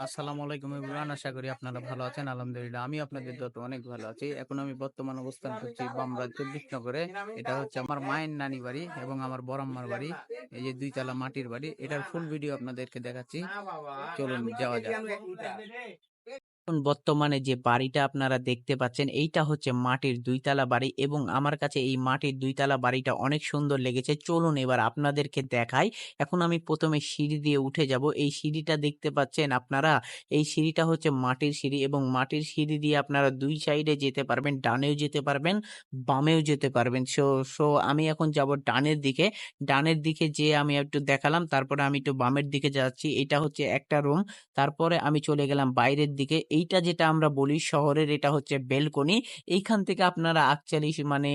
আসসালামু আলাইকুম এভরিওয়ান, আশা করি আপনারা ভালো আছেন। আলহামদুলিল্লাহ আমি আপনাদের যত অনেক ভালো আছি। এখন আমি বর্তমান অবস্থান করছি বামরা ২৪ নগরে। এটা হচ্ছে আমার মায়ের নানি বাড়ি এবং আমার বড়াম্মার বাড়ি। এই যে দুইতলা মাটির বাড়ি, এটার ফুল ভিডিও আপনাদেরকে দেখাচ্ছি। চলুন যাওয়া যাক। এখন বর্তমানে যে বাড়িটা আপনারা দেখতে পাচ্ছেন এইটা হচ্ছে মাটির দুইতলা বাড়ি এবং আমার কাছে এই মাটির দুইতলা বাড়িটা অনেক সুন্দর লেগেছে। চলুন এবার আপনাদেরকে দেখাই। এখন আমি প্রথমে সিঁড়ি দিয়ে উঠে যাব। এই সিঁড়িটা দেখতে পাচ্ছেন আপনারা, এই সিঁড়িটা হচ্ছে মাটির সিঁড়ি এবং মাটির সিঁড়ি দিয়ে আপনারা দুই সাইডে যেতে পারবেন, ডানেও যেতে পারবেন, বামেও যেতে পারবেন। সো সো আমি এখন যাব ডানের দিকে। ডানের দিকে যেয়ে আমি একটু দেখালাম, তারপরে আমি একটু বামের দিকে যাচ্ছি। এটা হচ্ছে একটা রুম। তারপরে আমি চলে গেলাম বাইরের দিকে। এইটা যেটা আমরা বলি শহরের, এটা হচ্ছে বেলকনি। এইখান থেকে আপনারা অ্যাকচুয়ালি মানে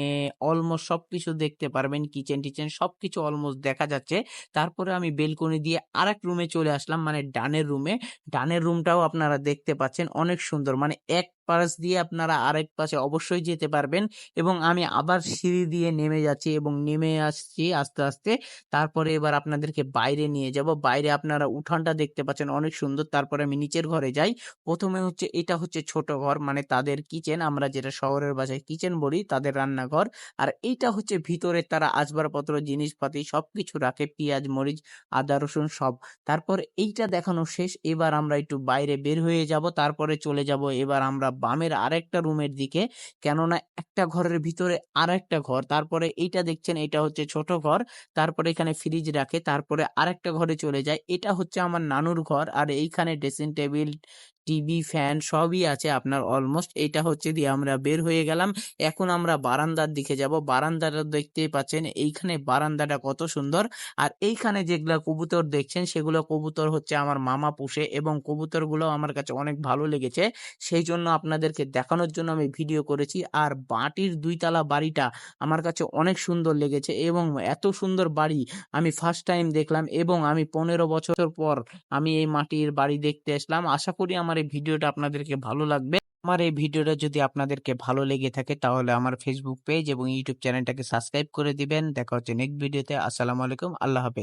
অলমোস্ট সবকিছু দেখতে পারবেন, কিচেন টিচেন সবকিছু অলমোস্ট দেখা যাচ্ছে। তারপরে আমি বেলকনি দিয়ে আরেক রুমে চলে আসলাম, মানে ডানের রুমে। ডানের রুমটাও আপনারা দেখতে পাচ্ছেন অনেক সুন্দর, মানে এক পাশ দিয়ে আপনারা আরেক পাশে অবশ্যই যেতে পারবেন। এবং আমি আবার সিঁড়ি দিয়ে নেমে যাচ্ছি এবং নেমে আসছি আস্তে আস্তে। তারপরে এবার আপনাদেরকে বাইরে নিয়ে যাব। বাইরে আপনারা উঠানটা দেখতে পাচ্ছেন অনেক সুন্দর। তারপরে আমি নিচের ঘরে যাই। প্রথমে হচ্ছে এটা হচ্ছে ছোট ঘর, মানে তাদের কিচেন, আমরা যেটা শহরের ভাষায় কিচেন বলি, তাদের রান্নাঘর। আর এইটা হচ্ছে ভিতরে তারা আসবাবপত্র জিনিসপাতি সবকিছু রাখে, পেঁয়াজ মরিচ আদা রসুন সব। তারপর এইটা দেখানো শেষ, এবার আমরা একটু বাইরে বের হয়ে যাব। তারপরে চলে যাব এবার আমরা বামের আরেকটা রুমের দিকে, কেননা একটা ঘরের ভিতরে আরেকটা ঘর। তারপরে এইটা দেখছেন, এটা হচ্ছে ছোট ঘর। তারপরে এখানে ফ্রিজ রাখে। তারপরে আরেকটা ঘরে চলে যায়, এটা হচ্ছে আমার নানুর ঘর। আর এইখানে ড্রেসিং টেবিল, টিভি, ফ্যান সবই আছে আপনার অলমোস্ট। এটা হচ্ছে দিয়ে আমরা বের হয়ে গেলাম। এখন আমরা বারান্দার দিকে যাব। বারান্দাটা দেখতেই পাচ্ছেন, এইখানে বারান্দাটা কত সুন্দর। আর এইখানে যেগুলা কবুতর দেখছেন সেগুলো কবুতর হচ্ছে আমার মামা পুষে এবং কবুতরগুলো আমার কাছে অনেক ভালো লেগেছে, সেই জন্য আপনাদেরকে দেখানোর জন্য আমি ভিডিও করেছি। আর মাটির দুইতলা বাড়িটা আমার কাছে অনেক সুন্দর লেগেছে এবং এত সুন্দর বাড়ি আমি ফার্স্ট টাইম দেখলাম এবং আমি ১৫ বছর পর আমি এই মাটির বাড়ি দেখতে আসলাম। আশা করি আমার এই ভিডিওটা আপনাদেরকে ভালো লাগবে। আমার এই ভিডিওটা যদি আপনাদেরকে ভালো লেগে থাকে তাহলে আমার ফেসবুক পেজ এবং ইউটিউব চ্যানেলটাকে সাবস্ক্রাইব করে দিবেন। দেখা হচ্ছে নেক্সট ভিডিওতে। আসসালামু আলাইকুম, আল্লাহ হাফেজ।